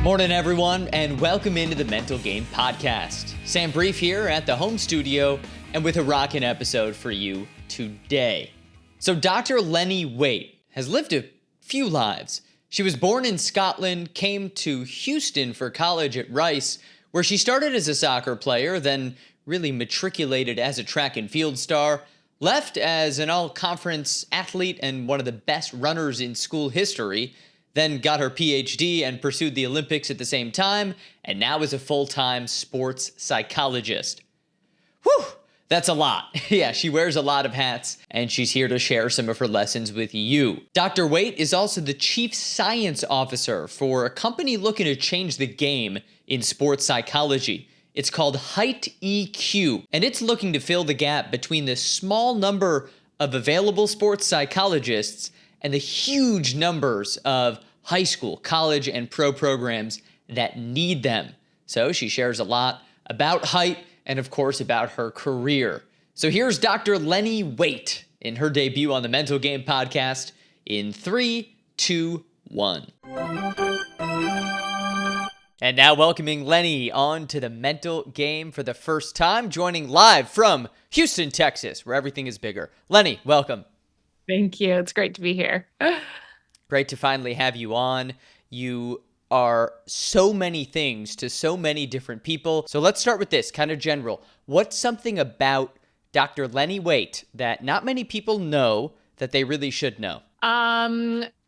Morning, everyone, and welcome into the Mental Game Podcast. Sam Brief here at the home studio and with a rockin' episode for you today. So Dr. Lennie Waite has lived a few lives. She was born in Scotland, came to Houston for college at Rice, where she started as a soccer player, then really matriculated as a track and field star, left as an all-conference athlete and one of the best runners in school history, then got her PhD and pursued the Olympics at the same time, and now is a full-time sports psychologist. Whew, that's a lot. Yeah, she wears a lot of hats, and she's here to share some of her lessons with you. Dr. Waite is also the chief science officer for a company looking to change the game in sports psychology. It's called Height EQ, and it's looking to fill the gap between the small number of available sports psychologists and the huge numbers of high school, college, and pro programs that need them. So she shares a lot about Height and, of course, about her career. So here's Dr. Lennie Waite in her debut on the Mental Game Podcast in 3, 2, 1. And now welcoming Lennie on to the Mental Game for the first time, joining live from Houston, Texas, where everything is bigger. Lennie, welcome. Thank you. It's great to be here. Great to finally have you on. You are so many things to so many different people. So let's start with this, kind of general. What's something about Dr. Lennie Waite that not many people know that they really should know?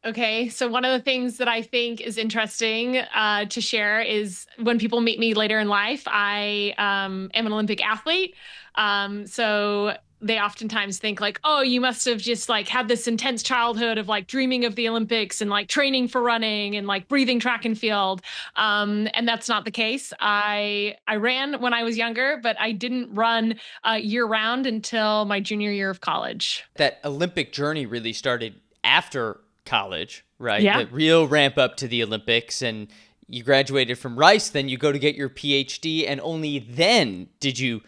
Okay. So one of the things that I think is interesting to share is when people meet me later in life, I am an Olympic athlete. So they oftentimes think like, oh, you must have just like had this intense childhood of like dreaming of the Olympics and like training for running and like breathing track and field. And that's not the case. I ran when I was younger, but I didn't run year round until my junior year of college. That Olympic journey really started after college, right? Yeah. The real ramp up to the Olympics, and you graduated from Rice, then you go to get your PhD, and only then did you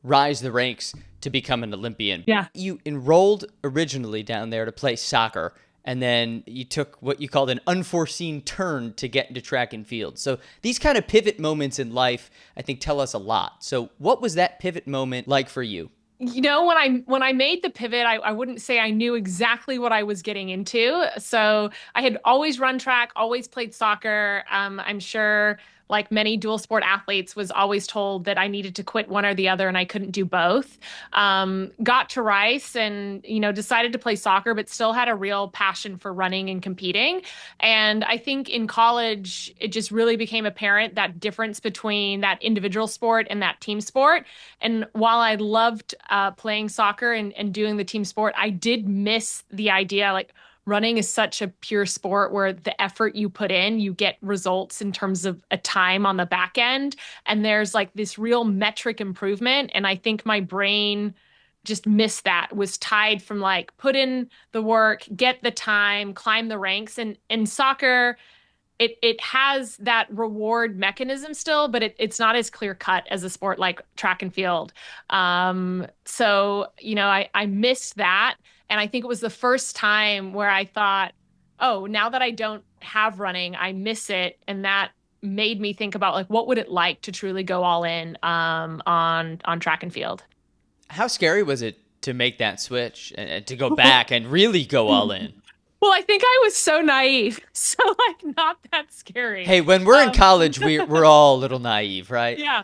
rise the ranks to become an Olympian. Yeah. You enrolled originally down there to play soccer, and then you took what you called an unforeseen turn to get into track and field. So these kind of pivot moments in life, I think, tell us a lot. So what was that pivot moment like for you? You know, when I made the pivot, I wouldn't say I knew exactly what I was getting into. So I had always run track, always played soccer. I'm sure, like many dual sport athletes, was always told that I needed to quit one or the other and I couldn't do both. Got to Rice and, decided to play soccer, but still had a real passion for running and competing. And I think in college, it just really became apparent that difference between that individual sport and that team sport. And while I loved playing soccer and doing the team sport, I did miss the idea, like, running is such a pure sport where the effort you put in, you get results in terms of a time on the back end. And there's like this real metric improvement. And I think my brain just missed that, was tied from like put in the work, get the time, climb the ranks. And in soccer, it has that reward mechanism still, but it's not as clear cut as a sport like track and field. So, I missed that. And I think it was the first time where I thought, oh, now that I don't have running, I miss it. And that made me think about like, what would it like to truly go all in on track and field? How scary was it to make that switch and to go back and really go all in? Well, I think I was so naive. So like not that scary. Hey, when we're in college, we're all a little naive, right? Yeah.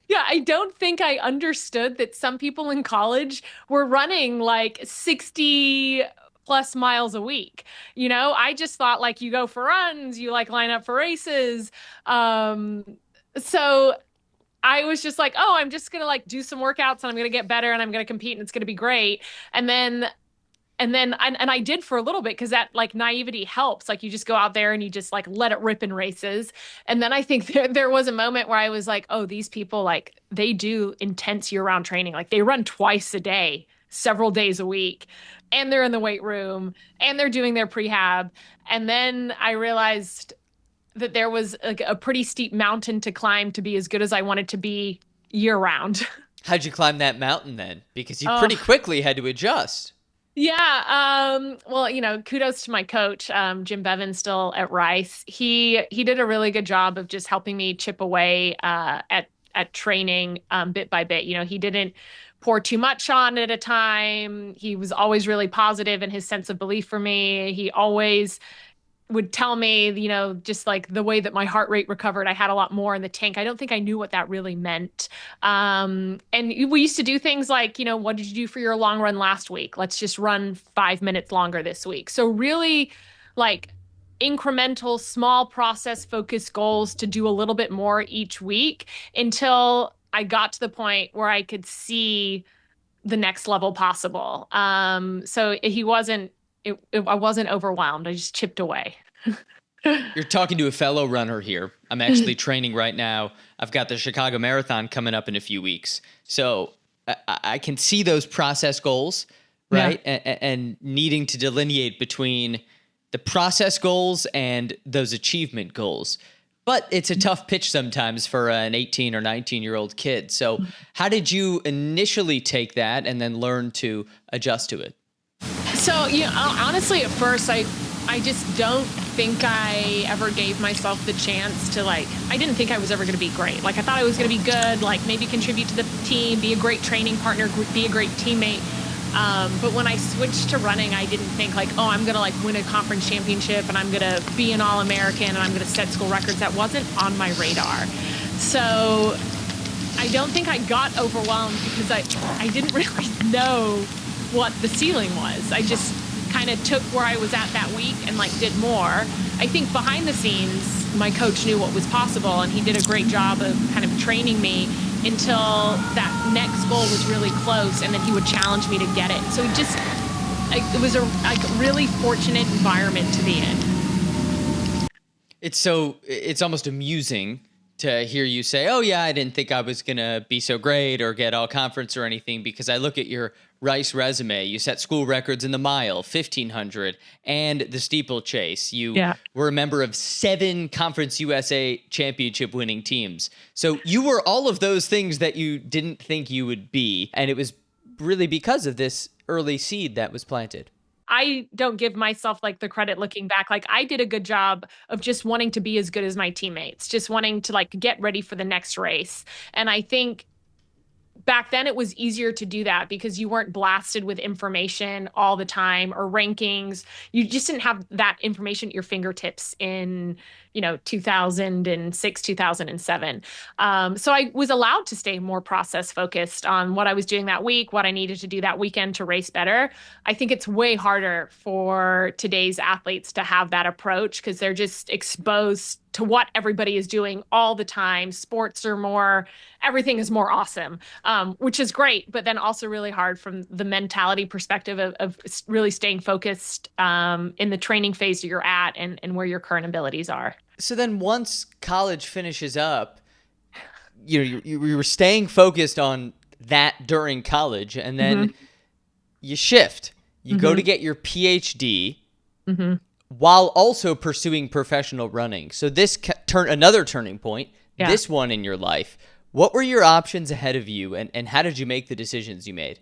Yeah, I don't think I understood that some people in college were running like 60 plus miles a week. I just thought like you go for runs, you like line up for races. So I was just like, oh, I'm just going to like do some workouts and I'm going to get better and I'm going to compete and it's going to be great. And I did for a little bit because that like naivety helps. Like you just go out there and you just like let it rip in races. And then I think there was a moment where I was like, oh, these people, like they do intense year-round training. Like they run twice a day, several days a week, and they're in the weight room and they're doing their prehab. And then I realized that there was like a pretty steep mountain to climb to be as good as I wanted to be year-round. How'd you climb that mountain then? Because you pretty quickly had to adjust. Yeah. Well, kudos to my coach, Jim Bevan, still at Rice. He did a really good job of just helping me chip away at training bit by bit. He didn't pour too much on at a time. He was always really positive in his sense of belief for me. He always would tell me, just like the way that my heart rate recovered, I had a lot more in the tank. I don't think I knew what that really meant. And we used to do things like, what did you do for your long run last week? Let's just run 5 minutes longer this week. So really like incremental, small process focused goals to do a little bit more each week until I got to the point where I could see the next level possible. So I wasn't overwhelmed. I just chipped away. You're talking to a fellow runner here. I'm actually training right now. I've got the Chicago Marathon coming up in a few weeks. So I can see those process goals, right? Yeah. And needing to delineate between the process goals and those achievement goals. But it's a tough pitch sometimes for an 18 or 19-year-old kid. So how did you initially take that and then learn to adjust to it? So, honestly, at first, I just don't think I ever gave myself the chance to I didn't think I was ever going to be great. Like, I thought I was going to be good, like maybe contribute to the team, be a great training partner, be a great teammate. But when I switched to running, I didn't think oh, I'm going to win a conference championship and I'm going to be an All-American and I'm going to set school records. That wasn't on my radar. So I don't think I got overwhelmed because I didn't really know what the ceiling was. I just kind of took where I was at that week and did more. I think behind the scenes, my coach knew what was possible and he did a great job of kind of training me until that next goal was really close and then he would challenge me to get it. So it was a really fortunate environment to be in. It's almost amusing to hear you say, oh yeah, I didn't think I was going to be so great or get all conference or anything, because I look at your Rice resume. You set school records in the mile, 1500, and the steeplechase. You were a member of 7 Conference USA championship winning teams. So you were all of those things that you didn't think you would be. And it was really because of this early seed that was planted. I don't give myself the credit looking back. I did a good job of just wanting to be as good as my teammates, just wanting to get ready for the next race. And I think back then it was easier to do that because you weren't blasted with information all the time or rankings. You just didn't have that information at your fingertips in 2006, 2007. So I was allowed to stay more process focused on what I was doing that week, what I needed to do that weekend to race better. I think it's way harder for today's athletes to have that approach because they're just exposed to what everybody is doing all the time. Everything is more awesome, which is great, but then also really hard from the mentality perspective of really staying focused in the training phase that you're at and where your current abilities are. So then once college finishes up, you were staying focused on that during college, and then you shift. You go to get your PhD while also pursuing professional running. So this another turning point, this one in your life. What were your options ahead of you, and how did you make the decisions you made?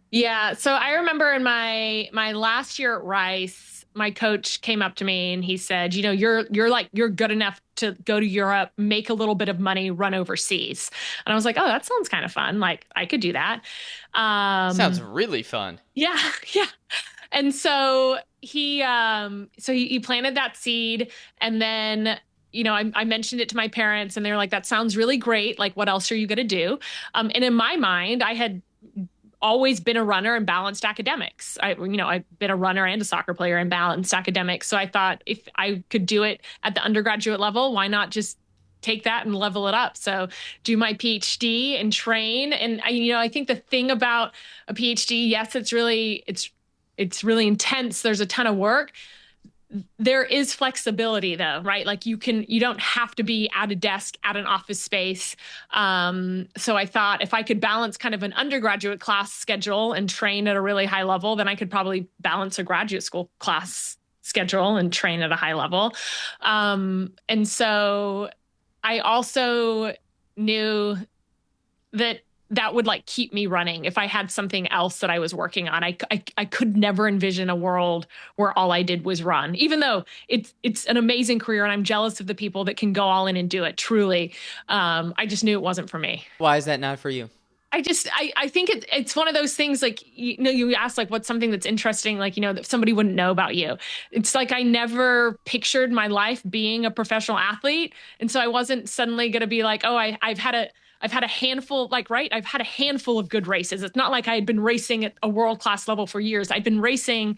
Yeah, so I remember in my last year at Rice, my coach came up to me and he said, you're good enough to go to Europe, make a little bit of money, run overseas. And I was like, oh, that sounds kind of fun. I could do that. Sounds really fun. Yeah, yeah. And so he planted that seed, and then I mentioned it to my parents and they were like, that sounds really great. What else are you going to do? And in my mind, I had always been a runner and balanced academics. I've been a runner and a soccer player and balanced academics. So I thought if I could do it at the undergraduate level, why not just take that and level it up? So do my PhD and train. And I think the thing about a PhD, yes, it's really intense. There's a ton of work. There is flexibility though, right? You don't have to be at a desk at an office space. So I thought if I could balance kind of an undergraduate class schedule and train at a really high level, then I could probably balance a graduate school class schedule and train at a high level. And so I also knew that that would like keep me running if I had something else that I was working on. I could never envision a world where all I did was run, even though it's an amazing career and I'm jealous of the people that can go all in and do it. Truly. I just knew it wasn't for me. Why is that not for you? I think it's one of those things like, you ask like, what's something that's interesting, like, that somebody wouldn't know about you. It's like, I never pictured my life being a professional athlete. And so I wasn't suddenly going to be like, oh, I've had a handful, like, right. I've had a handful of good races. It's not like I had been racing at a world-class level for years. I'd been racing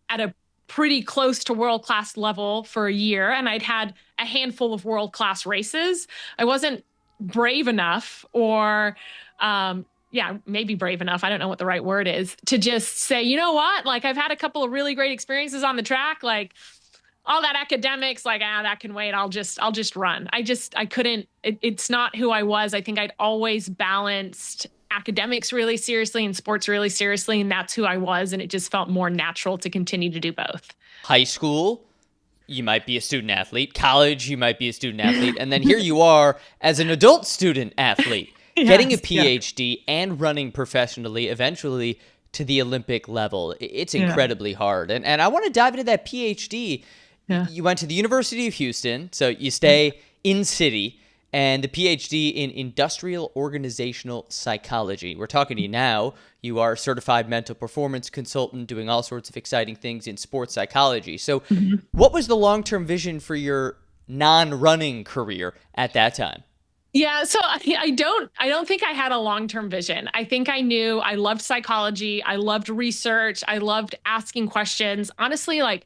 at a pretty close to world-class level for a year, and I'd had a handful of world-class races. I wasn't brave enough or yeah, maybe brave enough. I don't know what the right word is to just say, you know what? Like, I've had a couple of really great experiences on the track. Like, all that academics, like, that can wait. I'll just run. I couldn't, it's not who I was. I think I'd always balanced academics really seriously and sports really seriously. And that's who I was. And it just felt more natural to continue to do both. High school, you might be a student athlete. College, you might be a student athlete. And then here you are as an adult student athlete, getting a PhD and running professionally, eventually to the Olympic level. It's incredibly hard. And I want to dive into that PhD. You went to the University of Houston, so you stay in city, and the PhD in industrial organizational psychology. We're talking to you now. You are a certified mental performance consultant doing all sorts of exciting things in sports psychology. So what was the long-term vision for your non-running career at that time? Yeah, so I don't think I had a long-term vision. I think I knew I loved psychology, I loved research, I loved asking questions. Honestly, I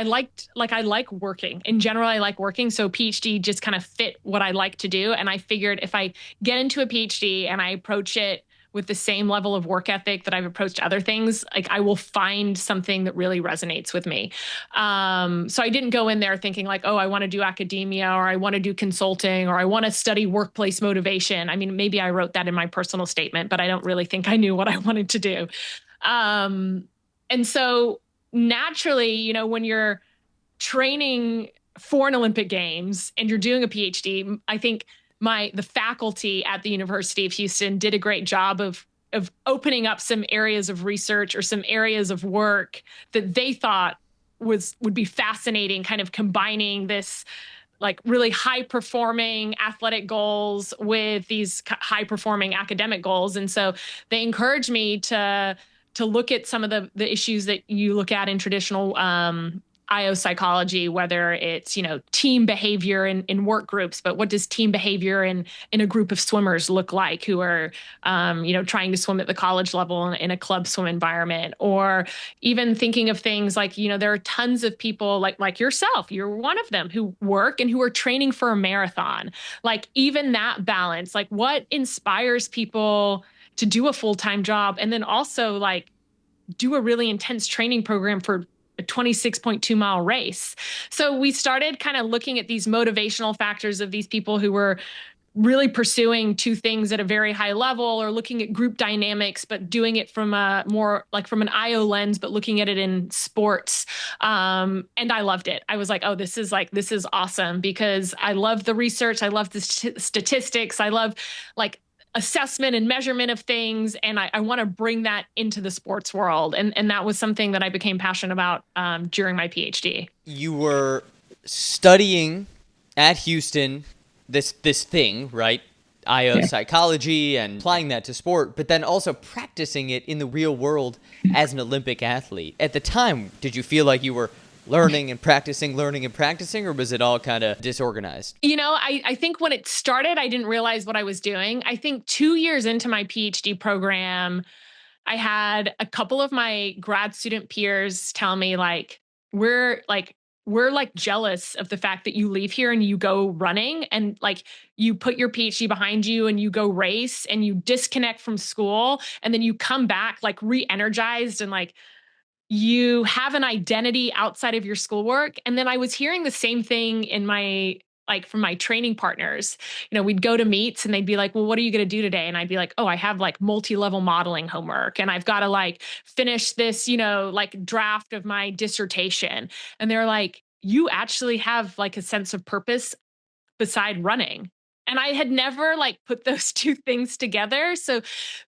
like working. In general, I like working. So PhD just kind of fit what I like to do. And I figured if I get into a PhD and I approach it with the same level of work ethic that I've approached other things, like, I will find something that really resonates with me. So I didn't go in there thinking like, oh, I want to do academia, or I want to do consulting, or I want to study workplace motivation. I mean, maybe I wrote that in my personal statement, but I don't really think I knew what I wanted to do. And so naturally, when you're training for an Olympic Games and you're doing a PhD, I think the faculty at the University of Houston did a great job of opening up some areas of research or some areas of work that they thought would be fascinating, kind of combining this like really high performing athletic goals with these high performing academic goals. And so they encouraged me to look at some of the issues that you look at in traditional IO psychology, whether it's, team behavior in work groups, but what does team behavior in a group of swimmers look like who are, trying to swim at the college level in a club swim environment, or even thinking of things like, there are tons of people like yourself, you're one of them, who work and who are training for a marathon. Like, even that balance, like, what inspires people to do a full-time job and then also like do a really intense training program for a 26.2-mile race. So we started kind of looking at these motivational factors of these people who were really pursuing two things at a very high level, or looking at group dynamics, but doing it from a more like from an IO lens, but looking at it in sports. And I loved it. I was like, oh, this is awesome, because I love the research. I love the statistics. I love like assessment and measurement of things. And I want to bring that into the sports world. And that was something that I became passionate about during my PhD. You were studying at Houston this thing, right? IO psychology, and applying that to sport, but then also practicing it in the real world as an Olympic athlete. At the time, did you feel like you were learning and practicing, or was it all kind of disorganized? I think when it started, I didn't realize what I was doing. I think 2 years into my PhD program, I had a couple of my grad student peers tell me we're jealous of the fact that you leave here and you go running and like you put your PhD behind you and you go race and you disconnect from school, and then you come back like re-energized and like you have an identity outside of your schoolwork. And then I was hearing the same thing from my training partners. We'd go to meets and they'd be like, well, what are you going to do today? And I'd be like, oh, I have like multi-level modeling homework and I've got to like finish this, like draft of my dissertation. And they're like, you actually have like a sense of purpose beside running. And I had never like put those two things together. So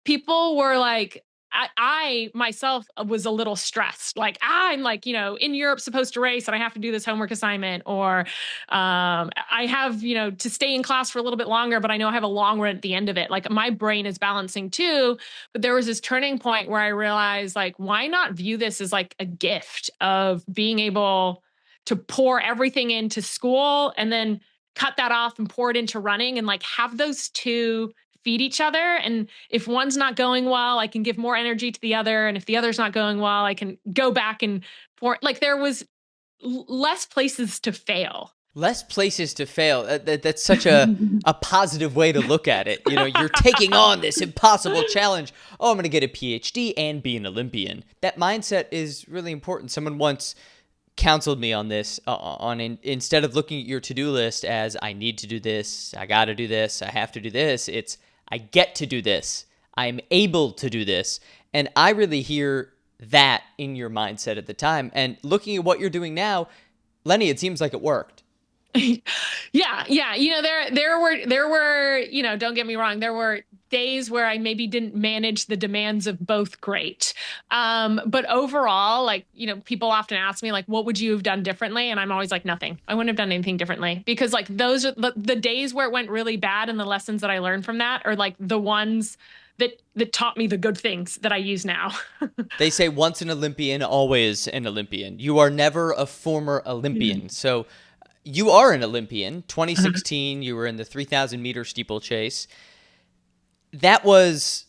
people were like, I myself was a little stressed. Like I'm like, in Europe supposed to race and I have to do this homework assignment, or I have, to stay in class for a little bit longer, but I know I have a long run at the end of it. Like my brain is balancing too. But there was this turning point where I realized, like, why not view this as like a gift of being able to pour everything into school and then cut that off and pour it into running, and like have those two feed each other. And if one's not going well, I can give more energy to the other. And if the other's not going well, I can go back and pour. Like there was less places to fail. Less places to fail. That's such a positive way to look at it. You're taking on this impossible challenge. Oh, I'm going to get a PhD and be an Olympian. That mindset is really important. Someone once counseled me on this, instead of looking at your to-do list as I need to do this, I got to do this, I have to do this, it's I get to do this, I'm able to do this. And I really hear that in your mindset at the time. And looking at what you're doing now, Lennie, it seems like it worked. Yeah. There were, don't get me wrong, there were days where I maybe didn't manage the demands of both great. But overall, like, people often ask me, like, what would you have done differently? And I'm always like, nothing. I wouldn't have done anything differently, because like those are the days where it went really bad, and the lessons that I learned from that are like the ones that taught me the good things that I use now. They say once an Olympian, always an Olympian. You are never a former Olympian. So you are an Olympian. 2016, you were in the 3,000 meter steeplechase. That was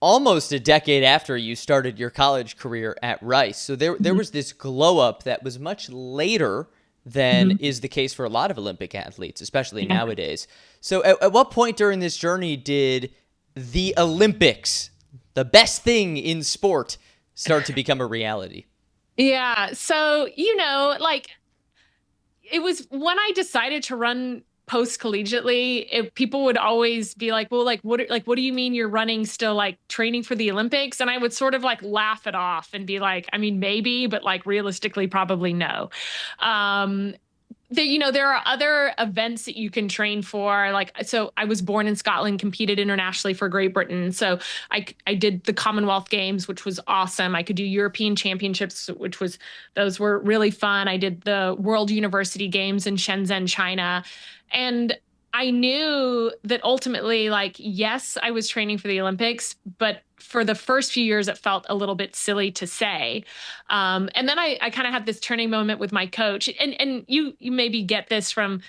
almost a decade after you started your college career at Rice. So there was this glow up that was much later than is the case for a lot of Olympic athletes, especially nowadays. So at what point during this journey did the Olympics, the best thing in sport, start to become a reality? Yeah. So, like, it was when I decided to run post collegiately, people would always be like, well, what do you mean you're running still, like training for the Olympics? And I would sort of like laugh it off and be like, I mean, maybe, but like realistically, probably no. There are other events that you can train for. Like, so I was born in Scotland, competed internationally for Great Britain. So I did the Commonwealth Games, which was awesome. I could do European Championships, those were really fun. I did the World University Games in Shenzhen, China. And I knew that ultimately, like, yes, I was training for the Olympics, but for the first few years, it felt a little bit silly to say. And then I kind of had this turning moment with my coach. And you maybe get this from,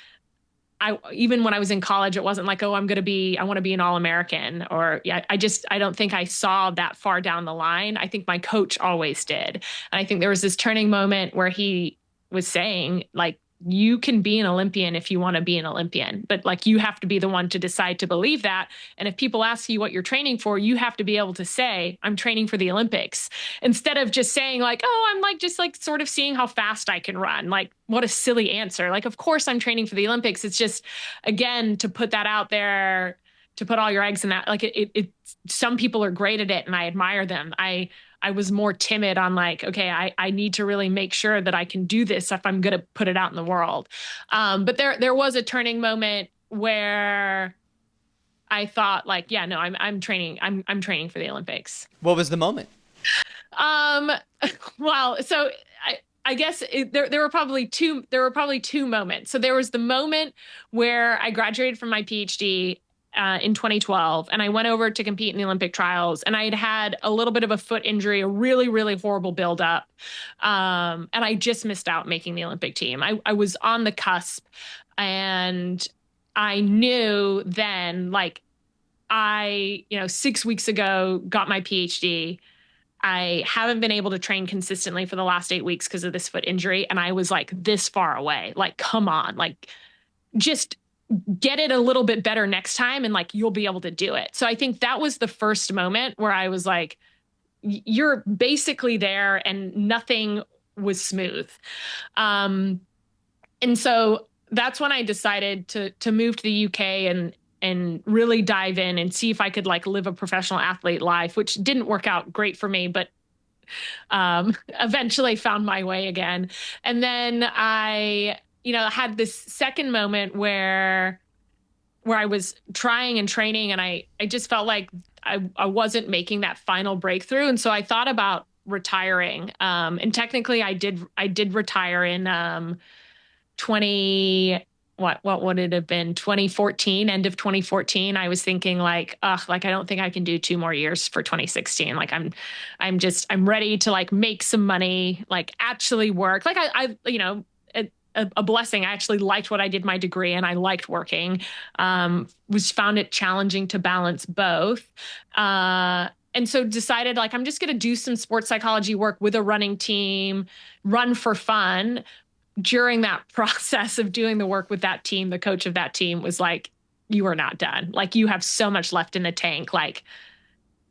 even when I was in college, it wasn't like, oh, I want to be an All-American, or I don't think I saw that far down the line. I think my coach always did. And I think there was this turning moment where he was saying, like, you can be an Olympian if you want to be an Olympian, but like you have to be the one to decide to believe that. And if people ask you what you're training for, you have to be able to say, I'm training for the Olympics, instead of just saying like, oh, I'm like just like sort of seeing how fast I can run. Like, what a silly answer. Like, of course I'm training for the Olympics. It's just, again, to put that out there, to put all your eggs in that. Like it some people are great at it and I admire them. I was more timid on like, okay, I need to really make sure that I can do this if I'm going to put it out in the world. But there was a turning moment where I thought like, yeah, no, I'm training. I'm training for the Olympics. What was the moment? Well, so I guess there were probably two moments. So there was the moment where I graduated from my PhD in 2012, and I went over to compete in the Olympic trials, and I had a little bit of a foot injury, a really, really horrible buildup. And I just missed out making the Olympic team. I was on the cusp, and I knew then, like, 6 weeks ago, got my PhD. I haven't been able to train consistently for the last 8 weeks because of this foot injury. And I was like this far away, like, come on, like, just get it a little bit better next time and like you'll be able to do it. So I think that was the first moment where I was like, you're basically there, and nothing was smooth. And so that's when I decided to move to the UK and really dive in and see if I could like live a professional athlete life, which didn't work out great for me, but eventually found my way again. And then I had this second moment where where I was trying and training, and I just felt like I wasn't making that final breakthrough. And so I thought about retiring. And technically I did retire in 20 what would it have been, 2014, end of 2014. I was thinking like, like I don't think I can do 2 more years for 2016. Like I'm ready to like make some money, like actually work. Like I a blessing. I actually liked what I did my degree and I liked working. Was found it challenging to balance both. And so decided like I'm just going to do some sports psychology work with a running team, run for fun. During that process of doing the work with that team, the coach of that team was like, you are not done. Like you have so much left in the tank. Like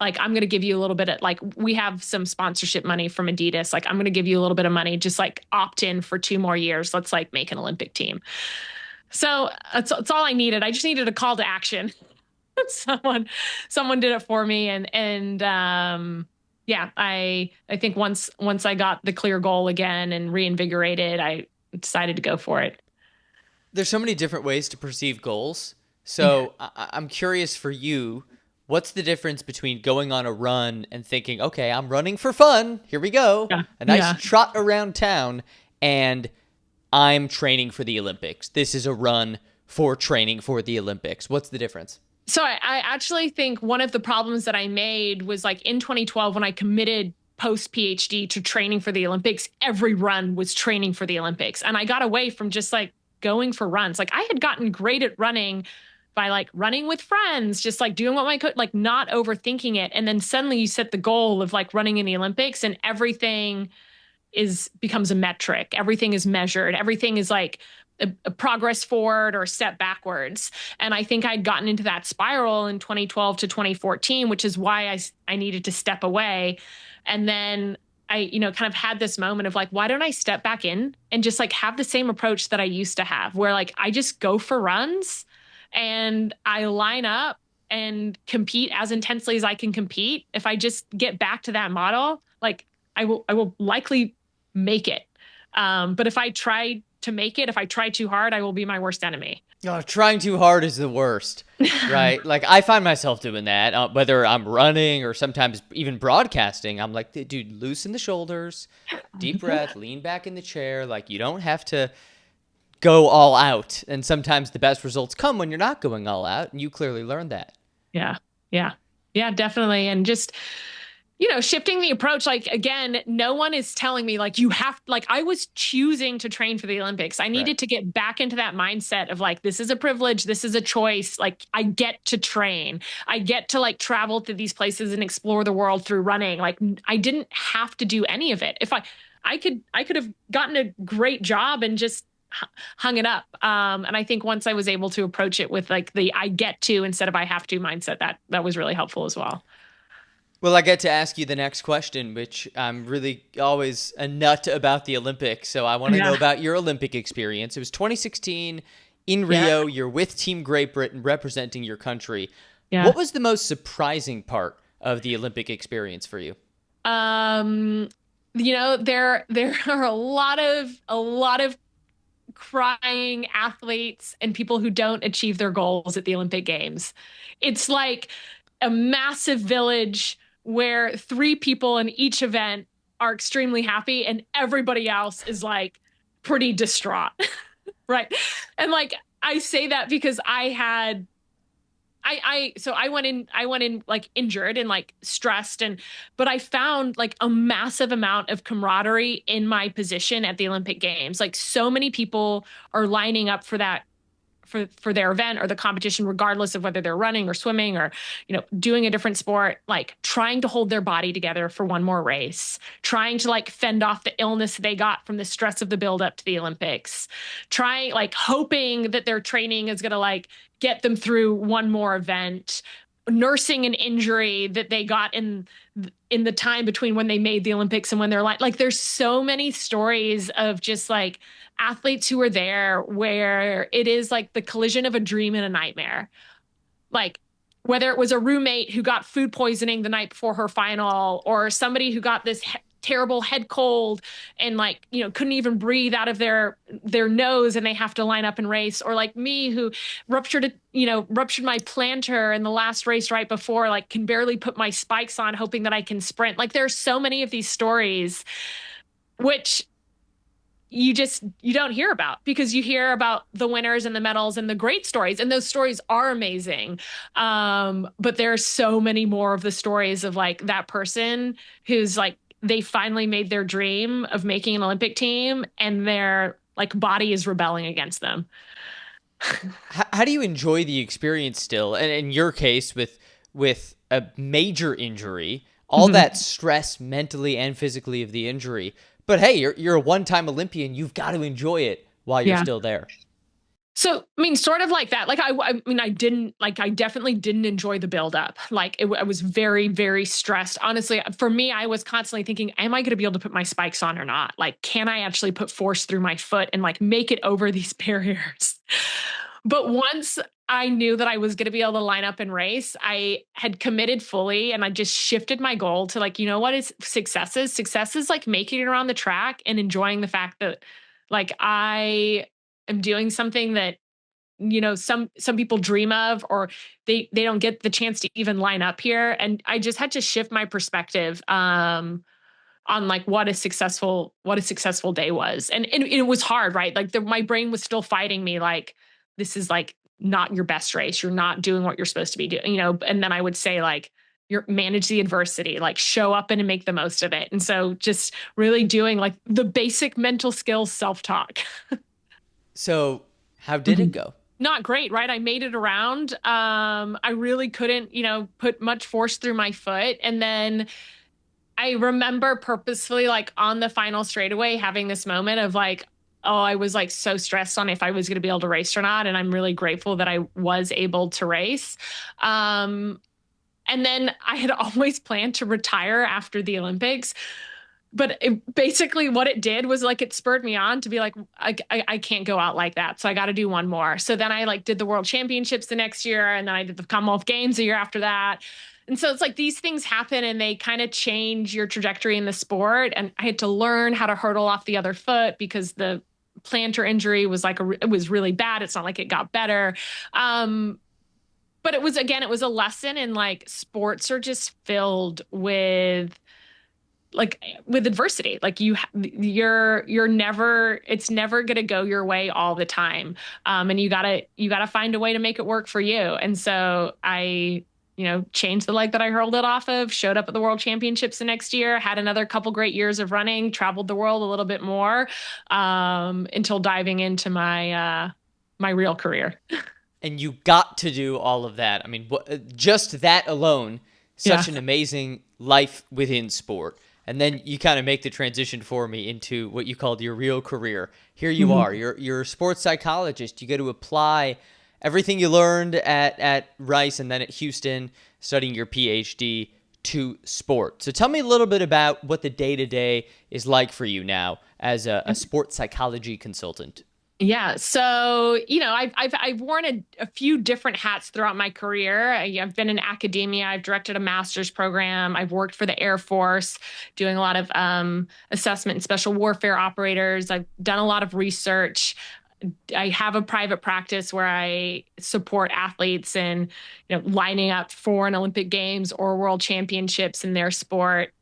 I'm going to give you a little bit of like, we have some sponsorship money from Adidas. Like I'm going to give you a little bit of money, just like opt in for 2 more years. Let's like make an Olympic team. So that's all I needed. I just needed a call to action. someone did it for me. Yeah, I think once I got the clear goal again and reinvigorated, I decided to go for it. There's so many different ways to perceive goals. So I'm curious for you, what's the difference between going on a run and thinking, okay, I'm running for fun. Here we go. Yeah. A nice trot around town. And I'm training for the Olympics. This is a run for training for the Olympics. What's the difference? So I actually think one of the problems that I made was like in 2012, when I committed post PhD to training for the Olympics, every run was training for the Olympics. And I got away from just like going for runs. Like I had gotten great at running by like running with friends, just like doing what my coach, like not overthinking it. And then suddenly you set the goal of like running in the Olympics and everything becomes a metric. Everything is measured. Everything is like a progress forward or a step backwards. And I think I'd gotten into that spiral in 2012 to 2014, which is why I needed to step away. And then I, kind of had this moment of like, why don't I step back in and just like have the same approach that I used to have, where like I just go for runs and I line up and compete as intensely as I can compete. If I just get back to that model, like I will likely make it. But if I try to make it, if I try too hard, I will be my worst enemy. Oh, trying too hard is the worst, right? Like I find myself doing that, whether I'm running or sometimes even broadcasting. I'm like, dude, loosen the shoulders, deep breath, lean back in the chair. Like you don't have to go all out. And sometimes the best results come when you're not going all out. And you clearly learned that. Yeah, definitely. And just, shifting the approach, like, again, no one is telling me like, you have, like, I was choosing to train for the Olympics. I needed to get back into that mindset of like, this is a privilege. This is a choice. Like I get to train. I get to like travel to these places and explore the world through running. Like I didn't have to do any of it. If I could have gotten a great job and just hung it up. And I think once I was able to approach it with like the, I get to, instead of I have to mindset, that was really helpful as well. Well, I get to ask you the next question, which I'm really always a nut about the Olympics. So I want to know about your Olympic experience. It was 2016 in Rio. You're with Team Great Britain representing your country. Yeah. What was the most surprising part of the Olympic experience for you? There are a lot of crying athletes and people who don't achieve their goals at the Olympic Games. It's like a massive village where 3 people in each event are extremely happy and everybody else is like pretty distraught. Right. And like, I say that because I went in like injured and like stressed but I found like a massive amount of camaraderie in my position at the Olympic Games. Like so many people are lining up for that, for their event or the competition, regardless of whether they're running or swimming or, doing a different sport, like trying to hold their body together for one more race, trying to like fend off the illness they got from the stress of the build up to the Olympics, trying like hoping that their training is going to like get them through one more event, nursing an injury that they got in the time between when they made the Olympics and when they're like there's so many stories of just like athletes who are there where it is like the collision of a dream and a nightmare. Like whether it was a roommate who got food poisoning the night before her final or somebody who got this terrible head cold and like, couldn't even breathe out of their nose and they have to line up and race. Or like me who ruptured my plantar in the last race right before, like can barely put my spikes on, hoping that I can sprint. Like there's so many of these stories, which you don't hear about, because you hear about the winners and the medals and the great stories, and those stories are amazing. But there are so many more of the stories of like that person who's like, they finally made their dream of making an Olympic team and their like body is rebelling against them. How do you enjoy the experience still? And in your case, with a major injury, all that stress mentally and physically of the injury. But hey, you're a one-time Olympian. You've got to enjoy it while you're still there. So, I mean, sort of like that. Like, I definitely didn't enjoy the buildup. Like, I was very, very stressed. Honestly, for me, I was constantly thinking, am I going to be able to put my spikes on or not? Like, can I actually put force through my foot and like make it over these barriers? But once I knew that I was going to be able to line up and race, I had committed fully, and I just shifted my goal to like, what is success is? Success is like making it around the track and enjoying the fact that like I am doing something that, some people dream of, or they don't get the chance to even line up here. And I just had to shift my perspective on like what a successful day was. And it was hard, right? Like my brain was still fighting me like, this is like not your best race. You're not doing what you're supposed to be doing, and then I would say like, manage the adversity, like show up and make the most of it. And so just really doing like the basic mental skills, self-talk. So how did it go? Not great, right? I made it around. I really couldn't, put much force through my foot. And then I remember purposefully like on the final straightaway having this moment of like, oh, I was like so stressed on if I was going to be able to race or not. And I'm really grateful that I was able to race. And then I had always planned to retire after the Olympics. But basically what it did was like, it spurred me on to be like, I can't go out like that. So I got to do one more. So then I like did the World Championships the next year. And then I did the Commonwealth Games the year after that. And so it's like these things happen and they kind of change your trajectory in the sport. And I had to learn how to hurdle off the other foot because the plantar injury was like, it was really bad. It's not like it got better. But it was a lesson in like sports are just filled with adversity. Like it's never going to go your way all the time. And you gotta find a way to make it work for you. And so I, changed the leg that I hurled it off of, showed up at the World Championships the next year, had another couple great years of running, traveled the world a little bit more, until diving into my real career. And you got to do all of that. I mean, just that alone, such an amazing life within sport. And then you kind of make the transition for me into what you called your real career. Here you are, you're a sports psychologist. You get to apply everything you learned at Rice and then at Houston, studying your PhD, to sport. So tell me a little bit about what the day-to-day is like for you now as a sports psychology consultant. Yeah. So, I've worn a few different hats throughout my career. I've been in academia. I've directed a master's program. I've worked for the Air Force, doing a lot of assessment and special warfare operators. I've done a lot of research. I have a private practice where I support athletes in, lining up for an Olympic Games or World Championships in their sport.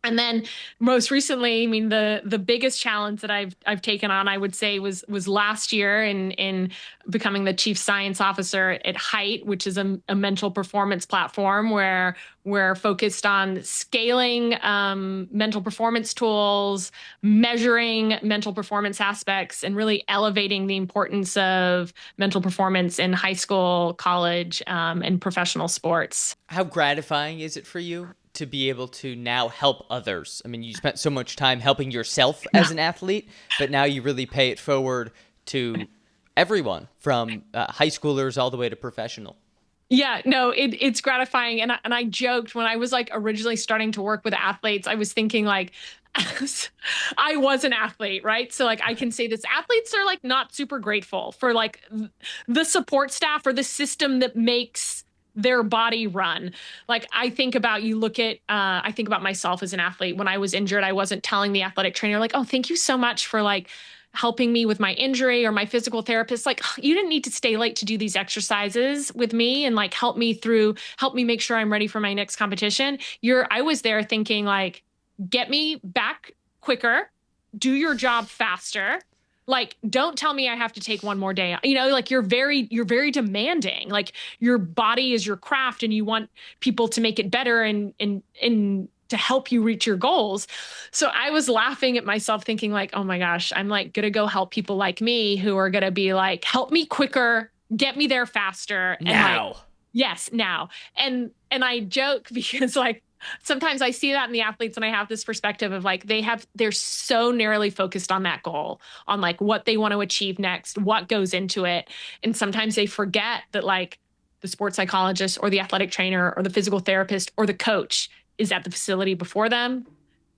And then most recently, I mean, the biggest challenge that I've taken on, I would say, was last year in becoming the chief science officer at Height, which is a mental performance platform where we're focused on scaling mental performance tools, measuring mental performance aspects, and really elevating the importance of mental performance in high school, college, and professional sports. How gratifying is it for you to be able to now help others? I mean, you spent so much time helping yourself as an athlete, but now you really pay it forward to everyone from high schoolers all the way to professional. Yeah, no, it's gratifying. And I joked when I was like originally starting to work with athletes, I was thinking like, I was an athlete, right? So like I can say this, athletes are like not super grateful for like the support staff or the system that makes their body run. Like I think about myself as an athlete. When I was injured, I wasn't telling the athletic trainer like, oh, thank you so much for like helping me with my injury, or my physical therapist. Like, you didn't need to stay late to do these exercises with me and like help me make sure I'm ready for my next competition. I was there thinking like, get me back quicker, do your job faster. Like, don't tell me I have to take one more day. Like you're very demanding. Like, your body is your craft and you want people to make it better and to help you reach your goals. So I was laughing at myself thinking like, oh my gosh, I'm like going to go help people like me who are going to be like, help me quicker, get me there faster. And Now. like, yes, now. And I joke because like sometimes I see that in the athletes and I have this perspective of like they're so narrowly focused on that goal, on like what they want to achieve next, what goes into it. And sometimes they forget that like the sports psychologist or the athletic trainer or the physical therapist or the coach is at the facility before them.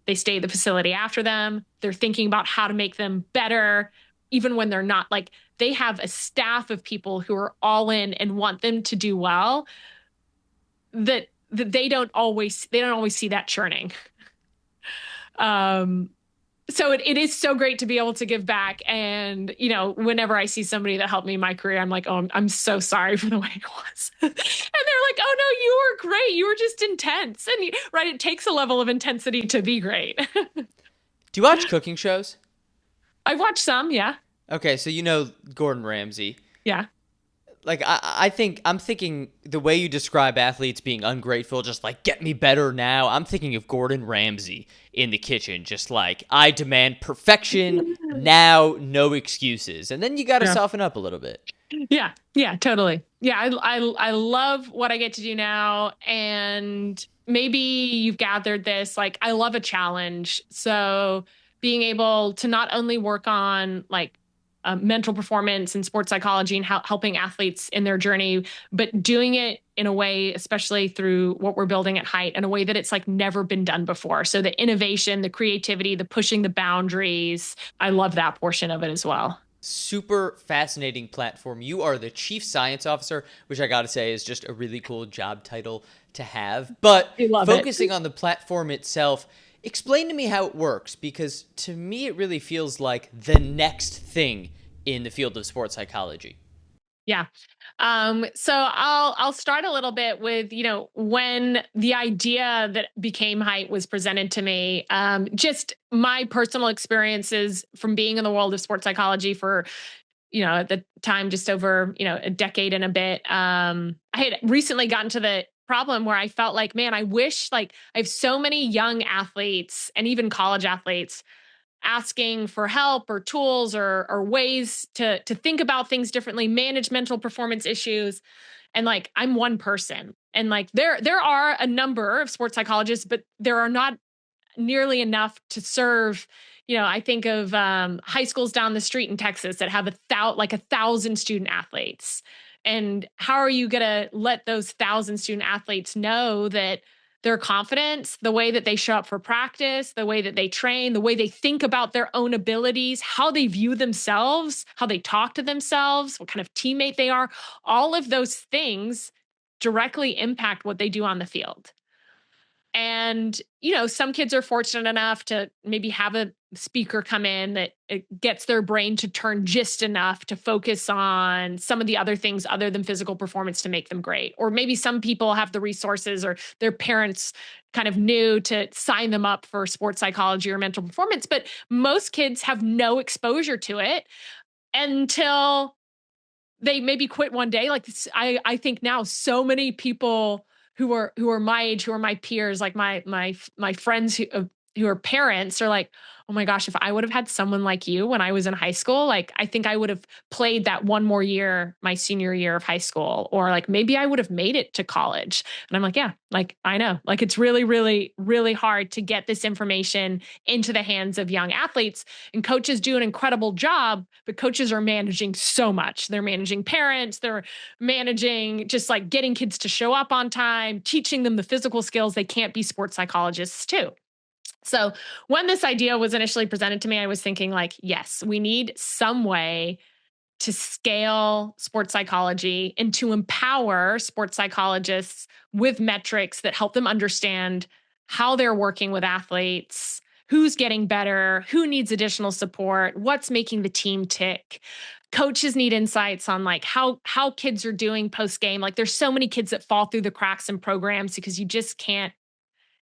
They stay at the facility after them. They're thinking about how to make them better, even when they're not. Like, they have a staff of people who are all in and want them to do well, that they don't always see that churning. So it is so great to be able to give back. And, whenever I see somebody that helped me in my career, I'm like, oh, I'm so sorry for the way it was. And they're like, oh no, you were great. You were just intense. And right, it takes a level of intensity to be great. Do you watch cooking shows? I've watched some, yeah. Okay, so you know Gordon Ramsay. Yeah. Like, I'm thinking the way you describe athletes being ungrateful, just like, get me better now. I'm thinking of Gordon Ramsay in the kitchen, just like, I demand perfection now, no excuses. And then you got to soften up a little bit. Yeah, totally. Yeah, I love what I get to do now. And maybe you've gathered this, like, I love a challenge. So being able to not only work on like mental performance and sports psychology and helping athletes in their journey, but doing it in a way, especially through what we're building at Height, in a way that it's like never been done before. So the innovation, the creativity, the pushing the boundaries, I love that portion of it as well. Super fascinating platform. You are the chief science officer, which I got to say is just a really cool job title to have. But focusing on the platform itself, explain to me how it works, because to me it really feels like the next thing in the field of sports psychology. Yeah. So I'll start a little bit with, when the idea that became Height was presented to me, just my personal experiences from being in the world of sports psychology for, at the time, just over, a decade and a bit. I had recently gotten to the problem where I felt like, man, I wish, like, I have so many young athletes and even college athletes asking for help or tools or ways to think about things differently, manage mental performance issues. And like, I'm one person. And like, there are a number of sports psychologists, but there are not nearly enough to serve. I think of high schools down the street in Texas that have 1,000 student athletes. And how are you going to let those 1,000 student athletes know that their confidence, the way that they show up for practice, the way that they train, the way they think about their own abilities, how they view themselves, how they talk to themselves, what kind of teammate they are, all of those things directly impact what they do on the field. And, some kids are fortunate enough to maybe have a speaker come in that it gets their brain to turn just enough to focus on some of the other things other than physical performance to make them great. Or maybe some people have the resources, or their parents kind of knew to sign them up for sports psychology or mental performance. But most kids have no exposure to it until they maybe quit one day. Like, I think now so many people who are my age, who are my peers, like my friends who are parents, are like, oh my gosh, if I would have had someone like you when I was in high school, like, I think I would have played that one more year, my senior year of high school, or like maybe I would have made it to college. And I'm like, yeah, like, I know, like, it's really, really, really hard to get this information into the hands of young athletes, and coaches do an incredible job, but coaches are managing so much. They're managing parents, they're managing just like getting kids to show up on time, teaching them the physical skills. They can't be sports psychologists too. So when this idea was initially presented to me, I was thinking like, yes, we need some way to scale sports psychology and to empower sports psychologists with metrics that help them understand how they're working with athletes, who's getting better, who needs additional support, what's making the team tick. Coaches need insights on like how kids are doing post game. Like there's so many kids that fall through the cracks in programs because you just can't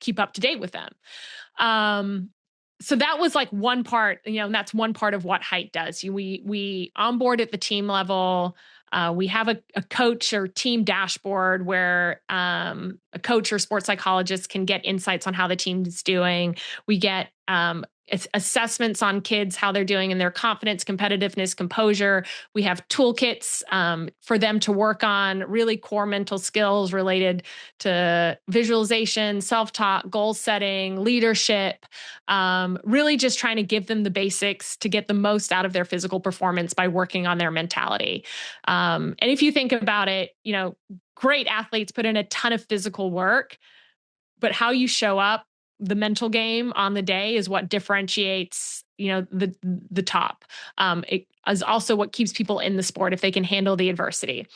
keep up to date with them. So that was like one part, and that's one part of what Height does. We onboard at the team level. We have a coach or team dashboard where a coach or sports psychologist can get insights on how the team is doing. We get assessments on kids, how they're doing in their confidence, competitiveness, composure. We have toolkits for them to work on really core mental skills related to visualization, self-talk, goal setting, leadership, really just trying to give them the basics to get the most out of their physical performance by working on their mentality. And if you think about it, great athletes put in a ton of physical work, but how you show up, the mental game on the day is what differentiates, the top. It is also what keeps people in the sport if they can handle the adversity.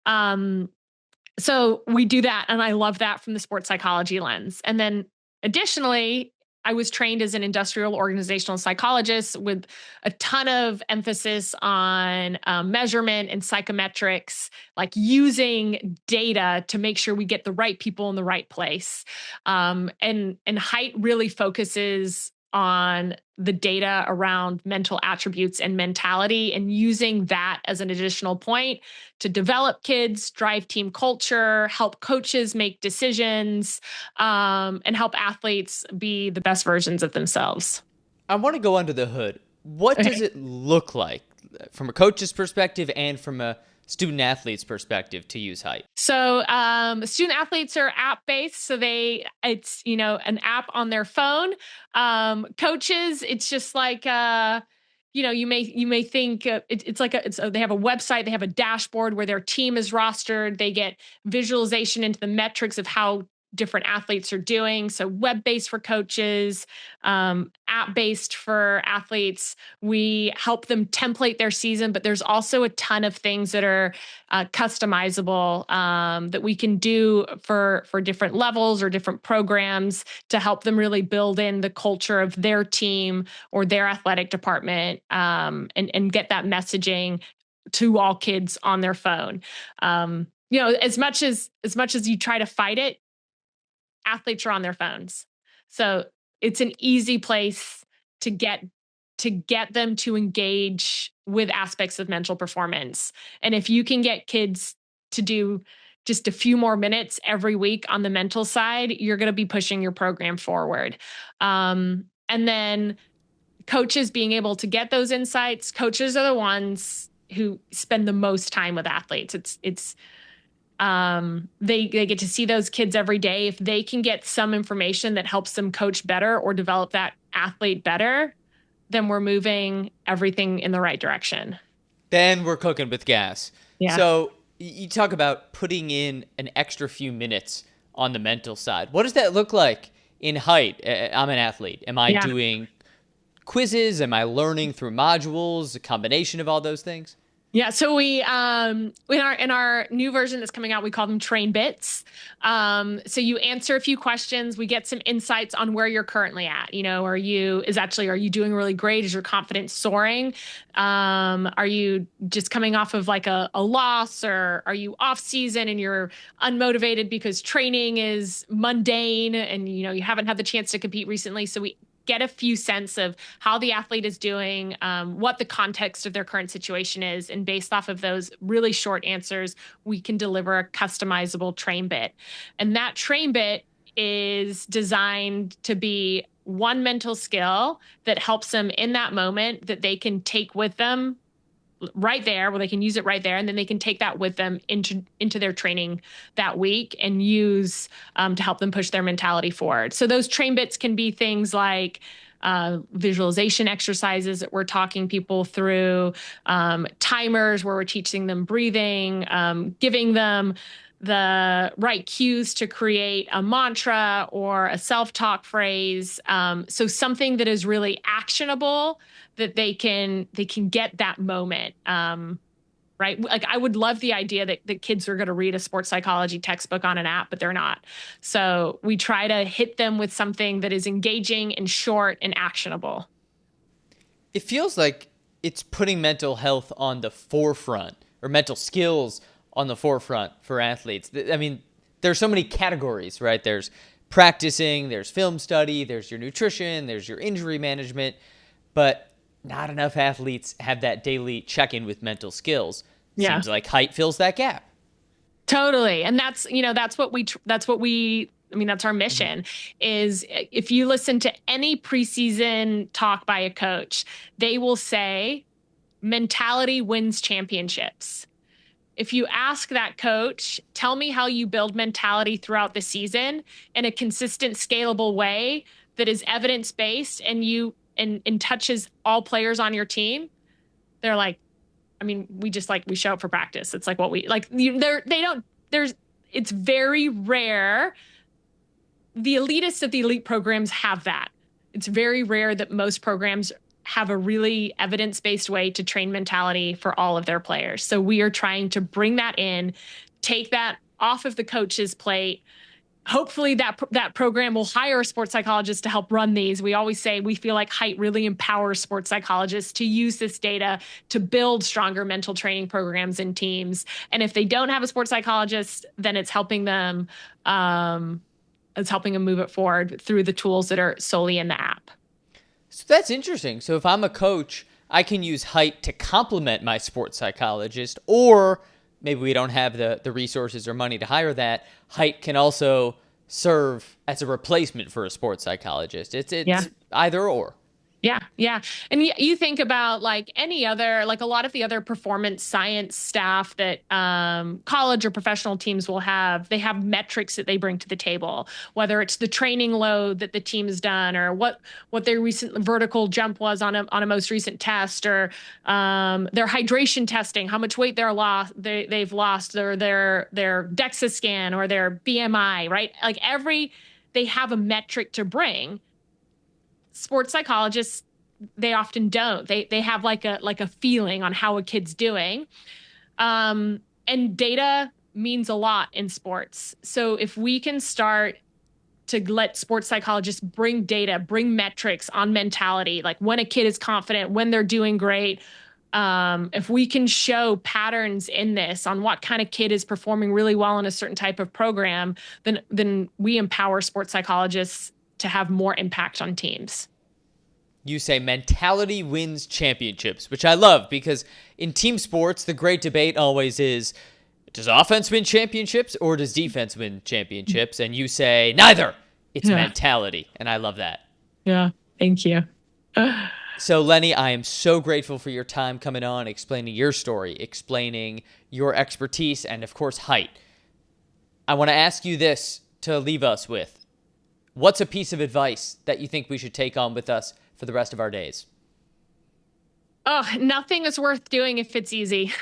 So we do that. And I love that from the sports psychology lens. And then additionally, I was trained as an industrial organizational psychologist with a ton of emphasis on measurement and psychometrics, like using data to make sure we get the right people in the right place. And Height really focuses on the data around mental attributes and mentality and using that as an additional point to develop kids, drive team culture, help coaches make decisions, and help athletes be the best versions of themselves. I want to go under the hood. What does it look like from a coach's perspective and from a student athlete's perspective to use Height? So student athletes are app-based. So it's an app on their phone. Coaches, it's just like, you may think they have a website, they have a dashboard where their team is rostered. They get visualization into the metrics of how different athletes are doing. So web-based for coaches, app-based for athletes. We help them template their season, but there's also a ton of things that are customizable that we can do for different levels or different programs to help them really build in the culture of their team or their athletic department, and get that messaging to all kids on their phone. As much as you try to fight it, athletes are on their phones. So it's an easy place to get them to engage with aspects of mental performance. And if you can get kids to do just a few more minutes every week on the mental side, you're going to be pushing your program forward. And then coaches being able to get those insights. Coaches are the ones who spend the most time with athletes. They get to see those kids every day. If they can get some information that helps them coach better or develop that athlete better, then we're moving everything in the right direction. Then we're cooking with gas. Yeah. So you talk about putting in an extra few minutes on the mental side. What does that look like in Height? I'm an athlete. Am I doing quizzes? Am I learning through modules? A combination of all those things? Yeah, so we in our new version that's coming out, we call them train bits. So you answer a few questions, we get some insights on where you're currently at. Are you doing really great? Is your confidence soaring? Are you just coming off of like a loss, or are you off season and you're unmotivated because training is mundane and you haven't had the chance to compete recently? So we get a few sense of how the athlete is doing, what the context of their current situation is. And based off of those really short answers, we can deliver a customizable train bit. And that train bit is designed to be one mental skill that helps them in that moment that they can take with them right there, where they can use it right there. And then they can take that with them into their training that week and use to help them push their mentality forward. So those train bits can be things like visualization exercises that we're talking people through, timers where we're teaching them breathing, giving them the right cues to create a mantra or a self-talk phrase. So something that is really actionable that they can get that moment. Right. Like I would love the idea that kids are going to read a sports psychology textbook on an app, but they're not. So we try to hit them with something that is engaging and short and actionable. It feels like it's putting mental health on the forefront, or mental skills on the forefront for athletes. I mean, there's so many categories, right? There's practicing, there's film study, there's your nutrition, there's your injury management, but not enough athletes have that daily check-in with mental skills. Yeah. Seems like height fills that gap. Totally. And that's our mission is if you listen to any preseason talk by a coach, they will say mentality wins championships. If you ask that coach, tell me how you build mentality throughout the season in a consistent, scalable way that is evidence-based and touches all players on your team, they're like, I mean, we show up for practice. It's like what we like. It's very rare. The elitist of the elite programs have that. It's very rare that most programs have a really evidence-based way to train mentality for all of their players. So we are trying to bring that in, take that off of the coach's plate. Hopefully that program will hire a sports psychologist to help run these. We always say we feel like height really empowers sports psychologists to use this data to build stronger mental training programs in teams. And if they don't have a sports psychologist, then it's helping them move it forward through the tools that are solely in the app. So that's interesting. So if I'm a coach, I can use height to complement my sports psychologist, or maybe we don't have the resources or money to hire that. Height can also serve as a replacement for a sports psychologist. It's either or. Yeah. Yeah. And you think about like any other, like a lot of the other performance science staff that college or professional teams will have, they have metrics that they bring to the table, whether it's the training load that the team's done or what their recent vertical jump was on a most recent test, or their hydration testing, how much weight they've lost, or their DEXA scan or their BMI, right? Like they have a metric to bring. Sports psychologists, they often don't. They have like a feeling on how a kid's doing. And data means a lot in sports. So if we can start to let sports psychologists bring data, bring metrics on mentality, like when a kid is confident, when they're doing great, if we can show patterns in this on what kind of kid is performing really well in a certain type of program, then we empower sports psychologists to have more impact on teams. You say mentality wins championships, which I love, because in team sports, the great debate always is, does offense win championships or does defense win championships? And you say neither. It's mentality. And I love that. Yeah. Thank you. So Lennie, I am so grateful for your time coming on, explaining your story, explaining your expertise, and of course, height. I want to ask you this to leave us with. What's a piece of advice that you think we should take on with us for the rest of our days? Oh, nothing is worth doing if it's easy.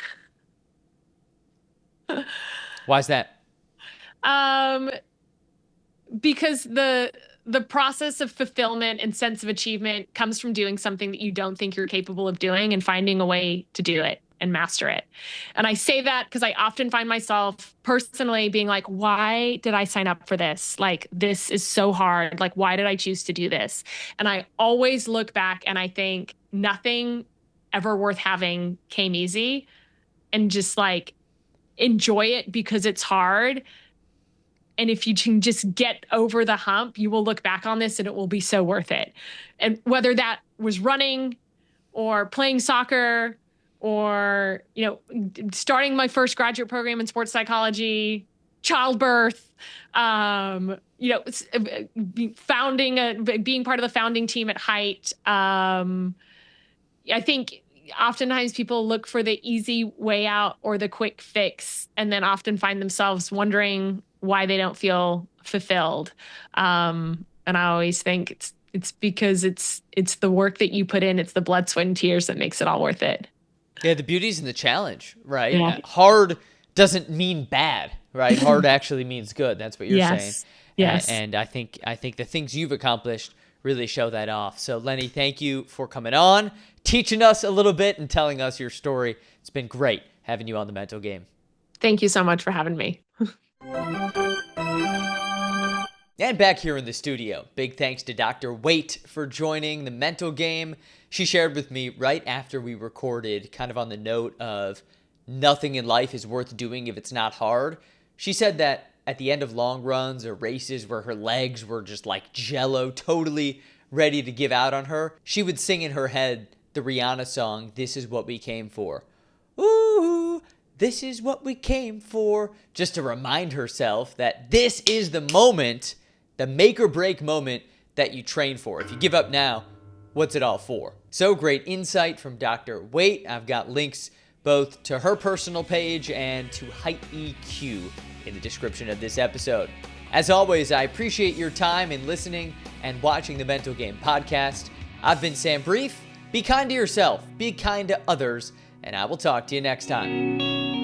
Why is that? Because the process of fulfillment and sense of achievement comes from doing something that you don't think you're capable of doing and finding a way to do it and master it. And I say that because I often find myself personally being like, why did I sign up for this? Like, this is so hard. Like, why did I choose to do this? And I always look back and I think nothing ever worth having came easy, and just like enjoy it because it's hard. And if you can just get over the hump, you will look back on this and it will be so worth it. And whether that was running or playing soccer or, starting my first graduate program in sports psychology, childbirth, being part of the founding team at Height. I think oftentimes people look for the easy way out or the quick fix, and then often find themselves wondering why they don't feel fulfilled. And I always think it's because it's the work that you put in, it's the blood, sweat, and tears that makes it all worth it. Yeah, the beauty's in the challenge, right? Yeah. Hard doesn't mean bad, right? Hard actually means good. That's what you're saying. Yes. And I think the things you've accomplished really show that off. So Lennie, thank you for coming on, teaching us a little bit and telling us your story. It's been great having you on the Mental Game. Thank you so much for having me. And back here in the studio, big thanks to Dr. Waite for joining the Mental Game. She shared with me right after we recorded, kind of on the note of nothing in life is worth doing if it's not hard. She said that at the end of long runs or races where her legs were just like jello, totally ready to give out on her, she would sing in her head the Rihanna song, "This Is What We Came For." Ooh, this is what we came for. Just to remind herself that this is the moment, the make or break moment that you train for. If you give up now, what's it all for? So great insight from Dr. Waite. I've got links both to her personal page and to Height EQ in the description of this episode. As always, I appreciate your time in listening and watching the Mental Game podcast. I've been Sam Brief. Be kind to yourself, be kind to others, and I will talk to you next time.